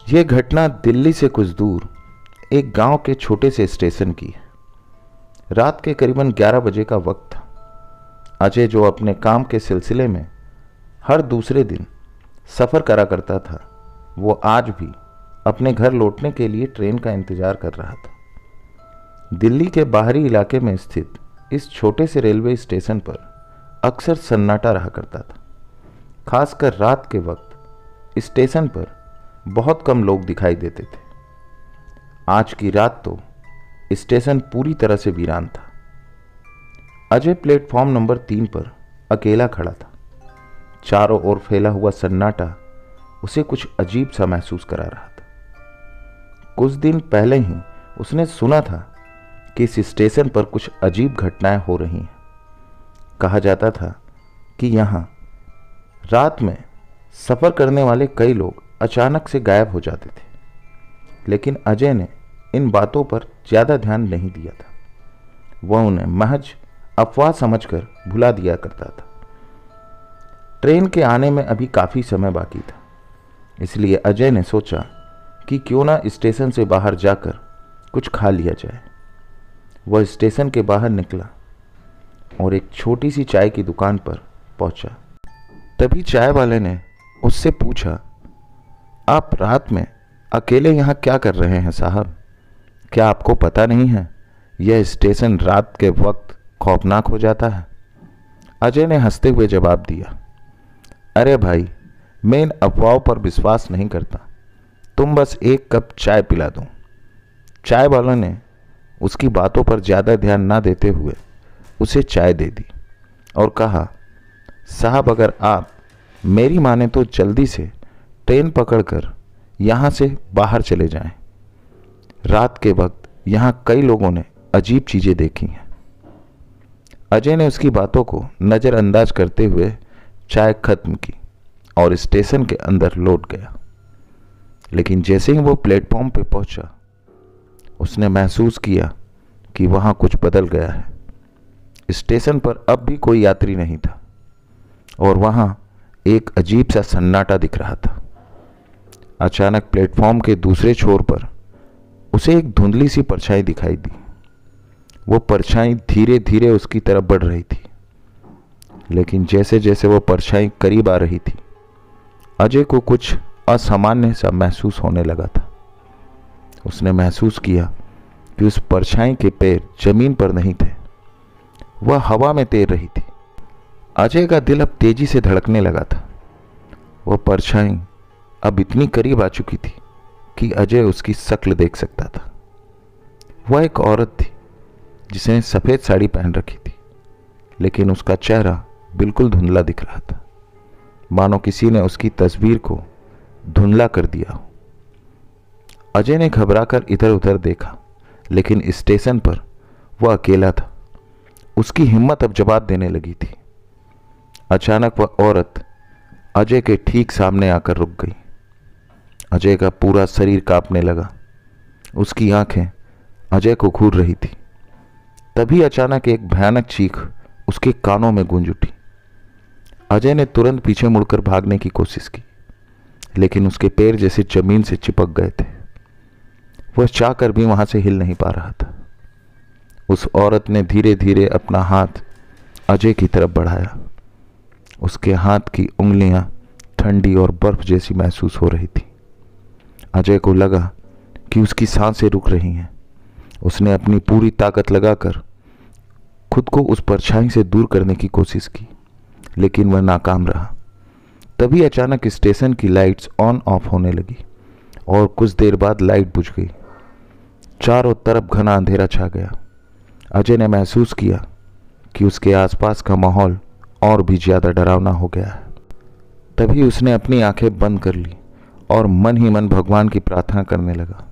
ये घटना दिल्ली से कुछ दूर एक गांव के छोटे से स्टेशन की है। रात के करीबन 11 बजे का वक्त था। अजय, जो अपने काम के सिलसिले में हर दूसरे दिन सफ़र करा करता था, वो आज भी अपने घर लौटने के लिए ट्रेन का इंतज़ार कर रहा था। दिल्ली के बाहरी इलाके में स्थित इस छोटे से रेलवे स्टेशन पर अक्सर सन्नाटा रहा करता था। खासकर रात के वक्त स्टेशन पर बहुत कम लोग दिखाई देते थे। आज की रात तो स्टेशन पूरी तरह से वीरान था। अजय प्लेटफॉर्म नंबर 3 पर अकेला खड़ा था। चारों ओर फैला हुआ सन्नाटा उसे कुछ अजीब सा महसूस करा रहा था। कुछ दिन पहले ही उसने सुना था कि इस स्टेशन पर कुछ अजीब घटनाएं हो रही हैं। कहा जाता था कि यहाँ रात में सफ़र करने वाले कई लोग अचानक से गायब हो जाते थे, लेकिन अजय ने इन बातों पर ज़्यादा ध्यान नहीं दिया था। वह उन्हें महज अफवाह समझकर भुला दिया करता था। ट्रेन के आने में अभी काफ़ी समय बाकी था, इसलिए अजय ने सोचा कि क्यों ना स्टेशन से बाहर जाकर कुछ खा लिया जाए। वह स्टेशन के बाहर निकला और एक छोटी सी चाय की दुकान पर पहुंचा। तभी चाय वाले ने उससे पूछा, आप रात में अकेले यहाँ क्या कर रहे हैं साहब? क्या आपको पता नहीं है यह स्टेशन रात के वक्त खौफनाक हो जाता है? अजय ने हंसते हुए जवाब दिया, अरे भाई, मैं इन अफवाहों पर विश्वास नहीं करता। तुम बस एक कप चाय पिला दो। चाय वालों ने उसकी बातों पर ज़्यादा ध्यान ना देते हुए उसे चाय दे दी और कहा, साहब, अगर आप मेरी माने तो जल्दी से ट्रेन पकड़कर यहाँ से बाहर चले जाएं। रात के वक्त यहाँ कई लोगों ने अजीब चीज़ें देखी हैं। अजय ने उसकी बातों को नज़रअंदाज करते हुए चाय खत्म की और स्टेशन के अंदर लौट गया। लेकिन जैसे ही वो प्लेटफॉर्म पे पहुंचा, उसने महसूस किया कि वहाँ कुछ बदल गया है। स्टेशन पर अब भी कोई यात्री नहीं था और वहाँ एक अजीब सा सन्नाटा दिख रहा था। अचानक प्लेटफॉर्म के दूसरे छोर पर उसे एक धुंधली सी परछाई दिखाई दी। वो परछाई धीरे धीरे उसकी तरफ बढ़ रही थी, लेकिन जैसे जैसे वो परछाई करीब आ रही थी, अजय को कुछ असामान्य सा महसूस होने लगा था। उसने महसूस किया कि उस परछाई के पैर जमीन पर नहीं थे, वह हवा में तैर रही थी। अजय का दिल अब तेजी से धड़कने लगा था। वह परछाई अब इतनी करीब आ चुकी थी कि अजय उसकी शक्ल देख सकता था। वह एक औरत थी जिसने सफ़ेद साड़ी पहन रखी थी, लेकिन उसका चेहरा बिल्कुल धुंधला दिख रहा था, मानो किसी ने उसकी तस्वीर को धुंधला कर दिया हो। अजय ने घबराकर इधर उधर देखा, लेकिन स्टेशन पर वह अकेला था। उसकी हिम्मत अब जवाब देने लगी थी। अचानक वह औरत अजय के ठीक सामने आकर रुक गई। अजय का पूरा शरीर कांपने लगा। उसकी आंखें अजय को घूर रही थी। तभी अचानक एक भयानक चीख उसके कानों में गूंज उठी। अजय ने तुरंत पीछे मुड़कर भागने की कोशिश की, लेकिन उसके पैर जैसे जमीन से चिपक गए थे। वह चाहकर भी वहां से हिल नहीं पा रहा था। उस औरत ने धीरे धीरे अपना हाथ अजय की तरफ बढ़ाया। उसके हाथ की उंगलियां ठंडी और बर्फ जैसी महसूस हो रही थी। अजय को लगा कि उसकी सांसें रुक रही हैं। उसने अपनी पूरी ताकत लगाकर खुद को उस परछाई से दूर करने की कोशिश की, लेकिन वह नाकाम रहा। तभी अचानक स्टेशन की लाइट्स ऑन ऑफ होने लगी और कुछ देर बाद लाइट बुझ गई। चारों तरफ घना अंधेरा छा गया। अजय ने महसूस किया कि उसके आसपास का माहौल और भी ज़्यादा डरावना हो गया है। तभी उसने अपनी आंखें बंद कर ली और मन ही मन भगवान की प्रार्थना करने लगा।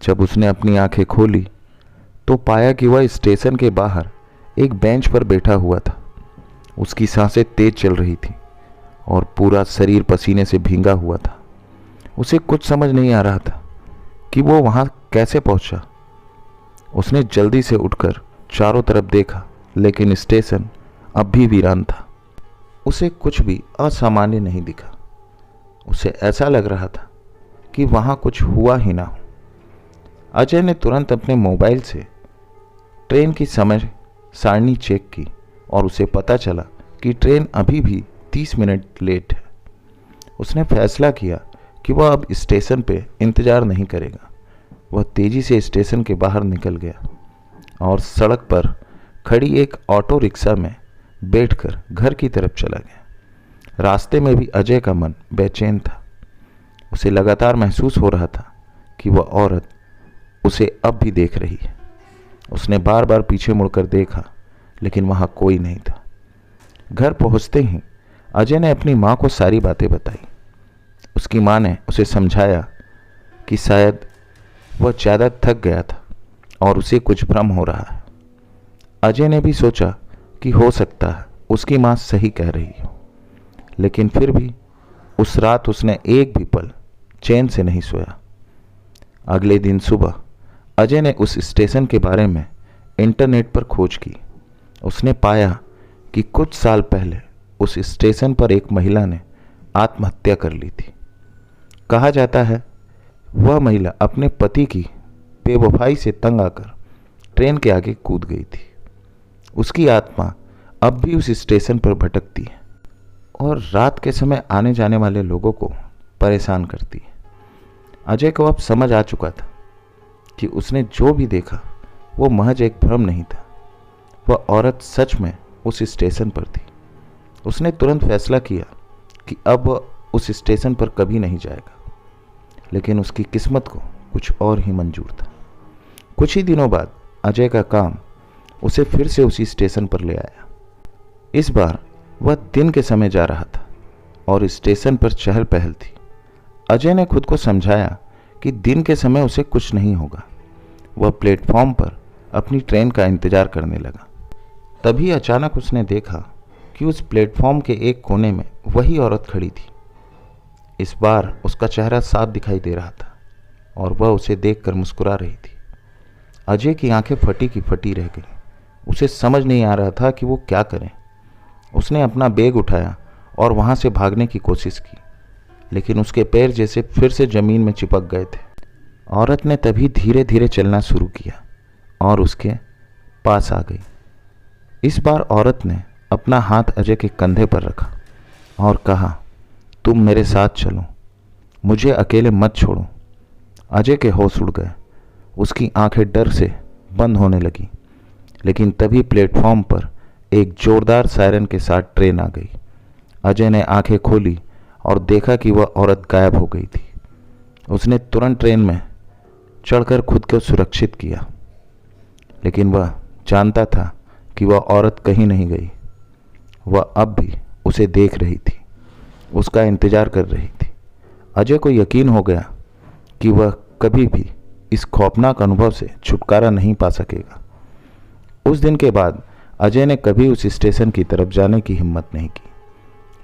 जब उसने अपनी आंखें खोली तो पाया कि वह स्टेशन के बाहर एक बेंच पर बैठा हुआ था। उसकी सांसें तेज चल रही थी और पूरा शरीर पसीने से भींगा हुआ था। उसे कुछ समझ नहीं आ रहा था कि वो वहाँ कैसे पहुँचा। उसने जल्दी से उठकर चारों तरफ देखा, लेकिन स्टेशन अब भी वीरान था। उसे कुछ भी असामान्य नहीं दिखा। उसे ऐसा लग रहा था कि वहाँ कुछ हुआ ही ना हो। अजय ने तुरंत अपने मोबाइल से ट्रेन की समय सारणी चेक की और उसे पता चला कि ट्रेन अभी भी 30 मिनट लेट है। उसने फैसला किया कि वह अब स्टेशन पे इंतज़ार नहीं करेगा। वह तेज़ी से स्टेशन के बाहर निकल गया और सड़क पर खड़ी एक ऑटो रिक्शा में बैठकर घर की तरफ चला गया। रास्ते में भी अजय का मन बेचैन था। उसे लगातार महसूस हो रहा था कि वह औरत उसे अब भी देख रही है। उसने बार बार पीछे मुड़कर देखा, लेकिन वहाँ कोई नहीं था। घर पहुँचते ही अजय ने अपनी माँ को सारी बातें बताई। उसकी माँ ने उसे समझाया कि शायद वह ज़्यादा थक गया था और उसे कुछ भ्रम हो रहा है। अजय ने भी सोचा कि हो सकता है उसकी माँ सही कह रही हो, लेकिन फिर भी उस रात उसने एक भी पल चैन से नहीं सोया। अगले दिन सुबह अजय ने उस स्टेशन के बारे में इंटरनेट पर खोज की। उसने पाया कि कुछ साल पहले उस स्टेशन पर एक महिला ने आत्महत्या कर ली थी। कहा जाता है वह महिला अपने पति की बेवफाई से तंग आकर ट्रेन के आगे कूद गई थी। उसकी आत्मा अब भी उस स्टेशन पर भटकती है और रात के समय आने जाने वाले लोगों को परेशान करती है। अजय को अब समझ आ चुका था कि उसने जो भी देखा वो महज एक भ्रम नहीं था। वह औरत सच में उस स्टेशन पर थी। उसने तुरंत फैसला किया कि अब वह उस स्टेशन पर कभी नहीं जाएगा, लेकिन उसकी किस्मत को कुछ और ही मंजूर था। कुछ ही दिनों बाद अजय का काम उसे फिर से उसी स्टेशन पर ले आया। इस बार वह दिन के समय जा रहा था और स्टेशन पर चहल पहल थी। अजय ने खुद को समझाया कि दिन के समय उसे कुछ नहीं होगा। वह प्लेटफॉर्म पर अपनी ट्रेन का इंतजार करने लगा। तभी अचानक उसने देखा कि उस प्लेटफॉर्म के एक कोने में वही औरत खड़ी थी। इस बार उसका चेहरा साफ दिखाई दे रहा था और वह उसे देखकर मुस्कुरा रही थी। अजय की आंखें फटी की फटी रह गईं। उसे समझ नहीं आ रहा था कि वो क्या करे। उसने अपना बैग उठाया और वहाँ से भागने की कोशिश की, लेकिन उसके पैर जैसे फिर से ज़मीन में चिपक गए थे। औरत ने तभी धीरे धीरे चलना शुरू किया और उसके पास आ गई। इस बार औरत ने अपना हाथ अजय के कंधे पर रखा और कहा, तुम मेरे साथ चलो, मुझे अकेले मत छोड़ो। अजय के होश उड़ गए। उसकी आंखें डर से बंद होने लगी, लेकिन तभी प्लेटफॉर्म पर एक जोरदार सायरन के साथ ट्रेन आ गई। अजय ने आंखें खोली और देखा कि वह औरत गायब हो गई थी। उसने तुरंत ट्रेन में चढ़कर खुद को सुरक्षित किया, लेकिन वह जानता था कि वह औरत कहीं नहीं गई। वह अब भी उसे देख रही थी, उसका इंतजार कर रही थी। अजय को यकीन हो गया कि वह कभी भी इस खौफनाक अनुभव से छुटकारा नहीं पा सकेगा। उस दिन के बाद अजय ने कभी उस स्टेशन की तरफ जाने की हिम्मत नहीं की,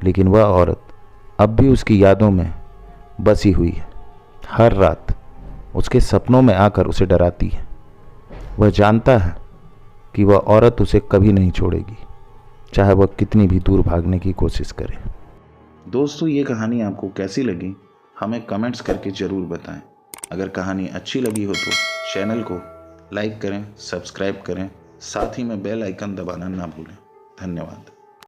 लेकिन वह औरत अब भी उसकी यादों में बसी हुई है। हर रात उसके सपनों में आकर उसे डराती है। वह जानता है कि वह औरत उसे कभी नहीं छोड़ेगी, चाहे वह कितनी भी दूर भागने की कोशिश करे। दोस्तों, ये कहानी आपको कैसी लगी हमें कमेंट्स करके ज़रूर बताएं। अगर कहानी अच्छी लगी हो तो चैनल को लाइक करें, सब्सक्राइब करें, साथ ही में बेल आइकन दबाना ना भूलें। धन्यवाद।